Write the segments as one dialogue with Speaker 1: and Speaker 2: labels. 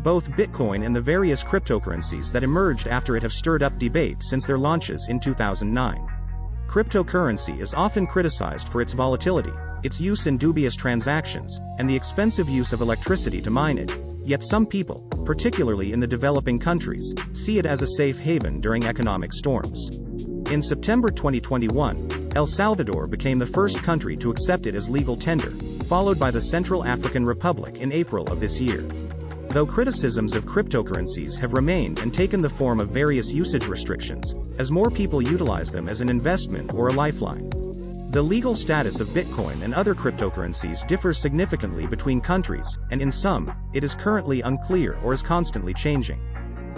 Speaker 1: Both Bitcoin and the various cryptocurrencies that emerged after it have stirred up debate since their launches in 2009. Cryptocurrency is often criticized for its volatility, its use in dubious transactions, and the expensive use of electricity to mine it. Yet some people, particularly in the developing countries, see it as a safe haven during economic storms. In September 2021, El Salvador became the first country to accept it as legal tender, followed by the Central African Republic in April of this year. Though criticisms of cryptocurrencies have remained and taken the form of various usage restrictions, as more people utilize them as an investment or a lifeline. The legal status of Bitcoin and other cryptocurrencies differs significantly between countries, and in some, it is currently unclear or is constantly changing.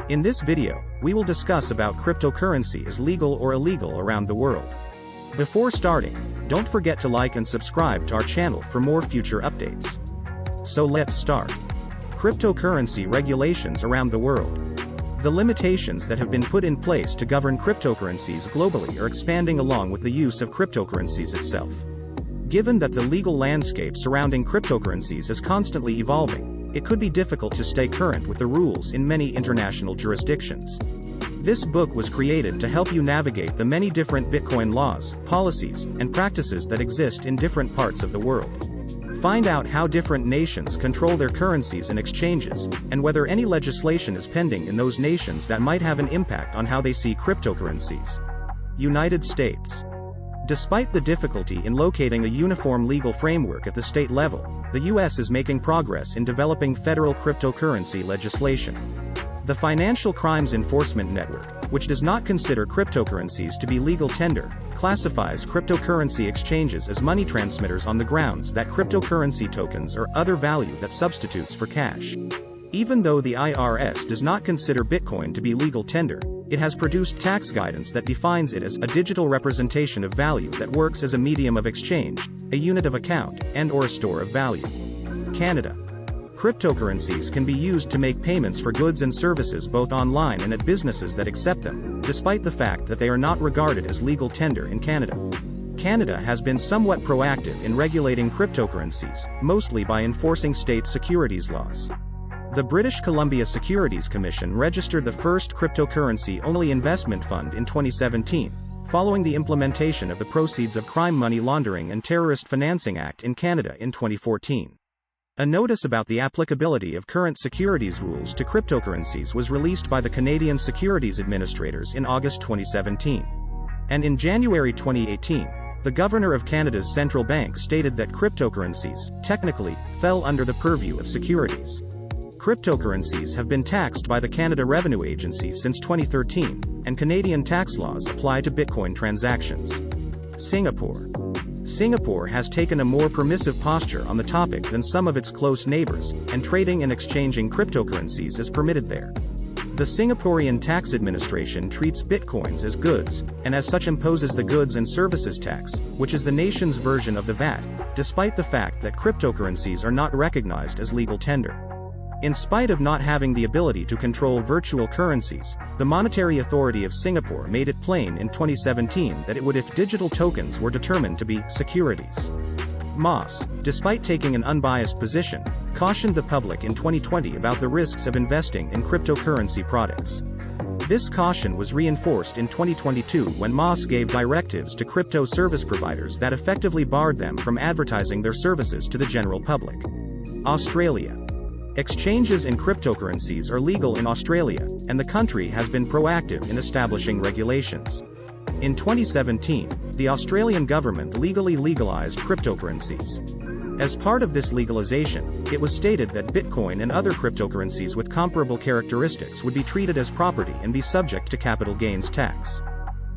Speaker 1: In this video, we will discuss about cryptocurrency is legal or illegal around the world. Before starting, don't forget to like and subscribe to our channel for more future updates. So let's start. Cryptocurrency regulations around the world. The limitations that have been put in place to govern cryptocurrencies globally are expanding along with the use of cryptocurrencies itself. Given that the legal landscape surrounding cryptocurrencies is constantly evolving, it could be difficult to stay current with the rules in many international jurisdictions. This book was created to help you navigate the many different Bitcoin laws, policies, and practices that exist in different parts of the world. Find out how different nations control their currencies and exchanges, and whether any legislation is pending in those nations that might have an impact on how they see cryptocurrencies. United States. Despite the difficulty in locating a uniform legal framework at the state level, the U.S. is making progress in developing federal cryptocurrency legislation. The Financial Crimes Enforcement Network, which does not consider cryptocurrencies to be legal tender, classifies cryptocurrency exchanges as money transmitters on the grounds that cryptocurrency tokens are other value that substitutes for cash. Even though the IRS does not consider Bitcoin to be legal tender, it has produced tax guidance that defines it as a digital representation of value that works as a medium of exchange, a unit of account, and/or a store of value. Canada. Cryptocurrencies can be used to make payments for goods and services both online and at businesses that accept them, despite the fact that they are not regarded as legal tender in Canada. Canada has been somewhat proactive in regulating cryptocurrencies, mostly by enforcing state securities laws. The British Columbia Securities Commission registered the first cryptocurrency-only investment fund in 2017, following the implementation of the Proceeds of Crime Money Laundering and Terrorist Financing Act in Canada in 2014. A notice about the applicability of current securities rules to cryptocurrencies was released by the Canadian Securities Administrators in August 2017. And in January 2018, the Governor of Canada's central bank stated that cryptocurrencies, technically, fell under the purview of securities. Cryptocurrencies have been taxed by the Canada Revenue Agency since 2013, and Canadian tax laws apply to Bitcoin transactions. Singapore. Singapore has taken a more permissive posture on the topic than some of its close neighbors, and trading and exchanging cryptocurrencies is permitted there. The Singaporean Tax Administration treats bitcoins as goods, and as such imposes the Goods and Services Tax, which is the nation's version of the VAT, despite the fact that cryptocurrencies are not recognized as legal tender. In spite of not having the ability to control virtual currencies, the Monetary Authority of Singapore made it plain in 2017 that it would if digital tokens were determined to be securities. Moss, despite taking an unbiased position, cautioned the public in 2020 about the risks of investing in cryptocurrency products. This caution was reinforced in 2022 when Moss gave directives to crypto service providers that effectively barred them from advertising their services to the general public. Australia. Exchanges in cryptocurrencies are legal in Australia, and the country has been proactive in establishing regulations. In 2017, the Australian government legally legalized cryptocurrencies. As part of this legalization, it was stated that Bitcoin and other cryptocurrencies with comparable characteristics would be treated as property and be subject to capital gains tax.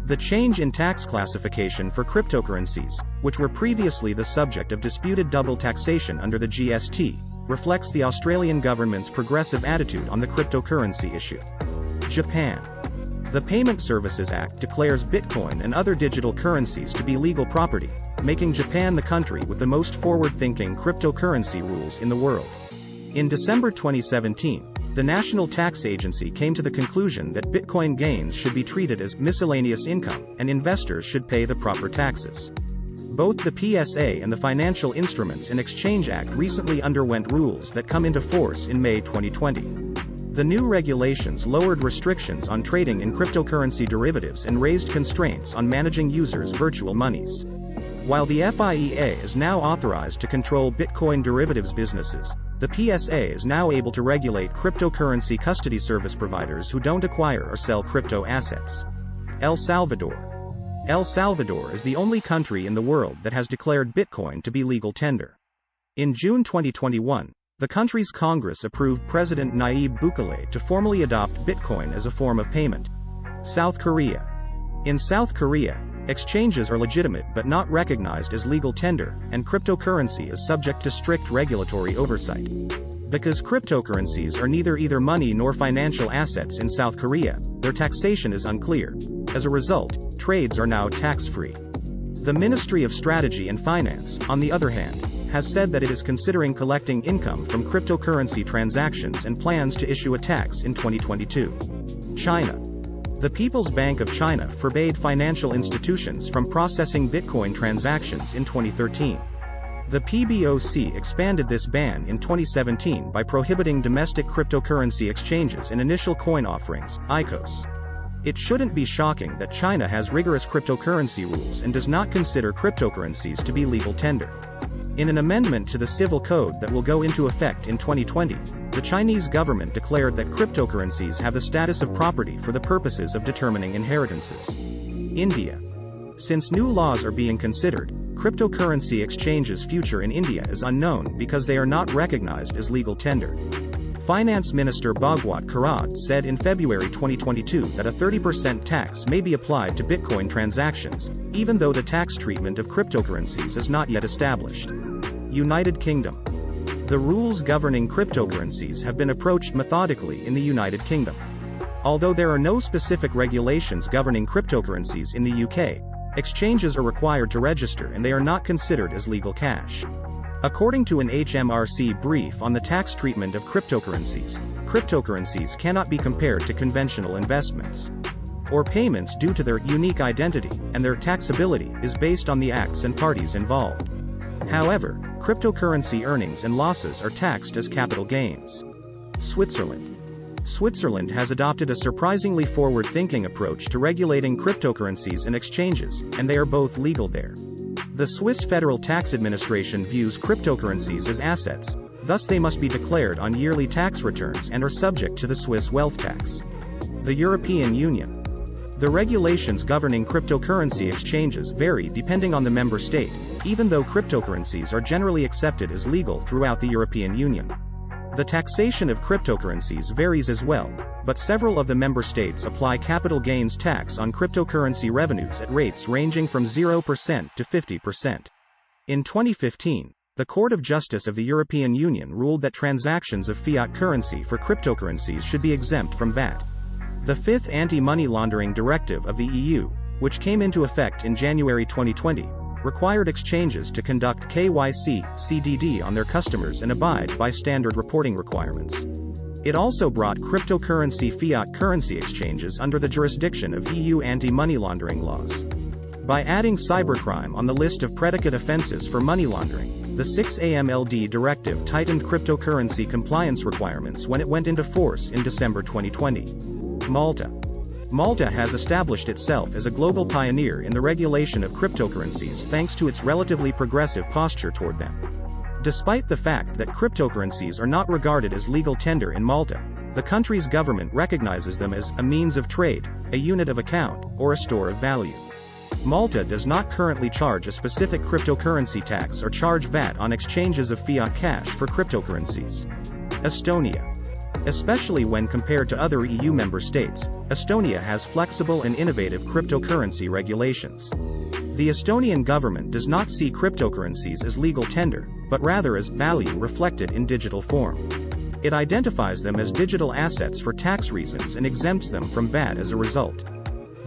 Speaker 1: The change in tax classification for cryptocurrencies, which were previously the subject of disputed double taxation under the GST, reflects the Australian government's progressive attitude on the cryptocurrency issue. Japan. The Payment Services Act declares Bitcoin and other digital currencies to be legal property, making Japan the country with the most forward-thinking cryptocurrency rules in the world. In December 2017, the National Tax Agency came to the conclusion that Bitcoin gains should be treated as miscellaneous income, and investors should pay the proper taxes. Both the PSA and the Financial Instruments and Exchange Act recently underwent rules that come into force in May 2020. The new regulations lowered restrictions on trading in cryptocurrency derivatives and raised constraints on managing users' virtual monies. While the FIEA is now authorized to control Bitcoin derivatives businesses, the PSA is now able to regulate cryptocurrency custody service providers who don't acquire or sell crypto assets. El Salvador. El Salvador is the only country in the world that has declared Bitcoin to be legal tender. In June 2021, the country's Congress approved President Nayib Bukele to formally adopt Bitcoin as a form of payment. South Korea. In South Korea, exchanges are legitimate but not recognized as legal tender, and cryptocurrency is subject to strict regulatory oversight. Because cryptocurrencies are neither money nor financial assets in South Korea, their taxation is unclear. As a result, trades are now tax-free. The Ministry of Strategy and Finance, on the other hand, has said that it is considering collecting income from cryptocurrency transactions and plans to issue a tax in 2022. China. The People's Bank of China forbade financial institutions from processing Bitcoin transactions in 2013. The PBOC expanded this ban in 2017 by prohibiting domestic cryptocurrency exchanges and initial coin offerings, ICOs. It shouldn't be shocking that China has rigorous cryptocurrency rules and does not consider cryptocurrencies to be legal tender. In an amendment to the Civil Code that will go into effect in 2020, the Chinese government declared that cryptocurrencies have the status of property for the purposes of determining inheritances. India. Since new laws are being considered, cryptocurrency exchanges' future in India is unknown because they are not recognized as legal tender. Finance Minister Bhagwat Karad said in February 2022 that a 30% tax may be applied to Bitcoin transactions, even though the tax treatment of cryptocurrencies is not yet established. United Kingdom. The rules governing cryptocurrencies have been approached methodically in the United Kingdom. Although there are no specific regulations governing cryptocurrencies in the UK, exchanges are required to register and they are not considered as legal cash. According to an HMRC brief on the tax treatment of cryptocurrencies, cryptocurrencies cannot be compared to conventional investments or payments due to their unique identity, and their taxability is based on the acts and parties involved. However, cryptocurrency earnings and losses are taxed as capital gains. Switzerland. Switzerland has adopted a surprisingly forward-thinking approach to regulating cryptocurrencies and exchanges, and they are both legal there. The Swiss Federal Tax Administration views cryptocurrencies as assets, thus they must be declared on yearly tax returns and are subject to the Swiss wealth tax. The European Union. The regulations governing cryptocurrency exchanges vary depending on the member state, even though cryptocurrencies are generally accepted as legal throughout the European Union. The taxation of cryptocurrencies varies as well, but several of the member states apply capital gains tax on cryptocurrency revenues at rates ranging from 0% to 50%. In 2015, the Court of Justice of the European Union ruled that transactions of fiat currency for cryptocurrencies should be exempt from VAT. The fifth Anti-Money Laundering Directive of the EU, which came into effect in January 2020, required exchanges to conduct KYC/CDD on their customers and abide by standard reporting requirements. It also brought cryptocurrency fiat currency exchanges under the jurisdiction of EU anti-money laundering laws. By adding cybercrime on the list of predicate offenses for money laundering, the 6AMLD directive tightened cryptocurrency compliance requirements when it went into force in December 2020. Malta. Malta has established itself as a global pioneer in the regulation of cryptocurrencies thanks to its relatively progressive posture toward them. Despite the fact that cryptocurrencies are not regarded as legal tender in Malta, the country's government recognizes them as a means of trade, a unit of account, or a store of value. Malta does not currently charge a specific cryptocurrency tax or charge VAT on exchanges of fiat cash for cryptocurrencies. Estonia. Especially when compared to other EU member states, Estonia has flexible and innovative cryptocurrency regulations. The Estonian government does not see cryptocurrencies as legal tender, but rather as value reflected in digital form. It identifies them as digital assets for tax reasons and exempts them from VAT as a result.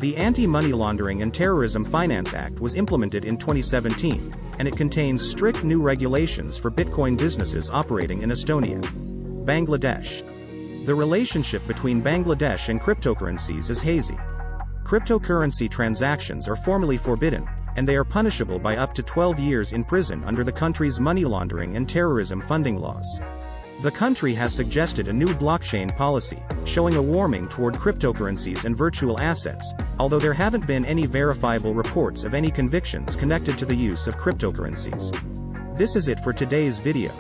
Speaker 1: The Anti-Money Laundering and Terrorism Finance Act was implemented in 2017, and it contains strict new regulations for Bitcoin businesses operating in Estonia. Bangladesh. The relationship between Bangladesh and cryptocurrencies is hazy. Cryptocurrency transactions are formally forbidden, and they are punishable by up to 12 years in prison under the country's money laundering and terrorism funding laws. The country has suggested a new blockchain policy, showing a warming toward cryptocurrencies and virtual assets, although there haven't been any verifiable reports of any convictions connected to the use of cryptocurrencies. This is it for today's video.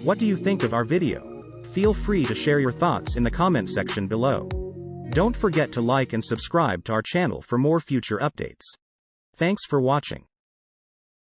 Speaker 1: What do you think of our video? Feel free to share your thoughts in the comment section below. Don't forget to like and subscribe to our channel for more future updates. Thanks for watching.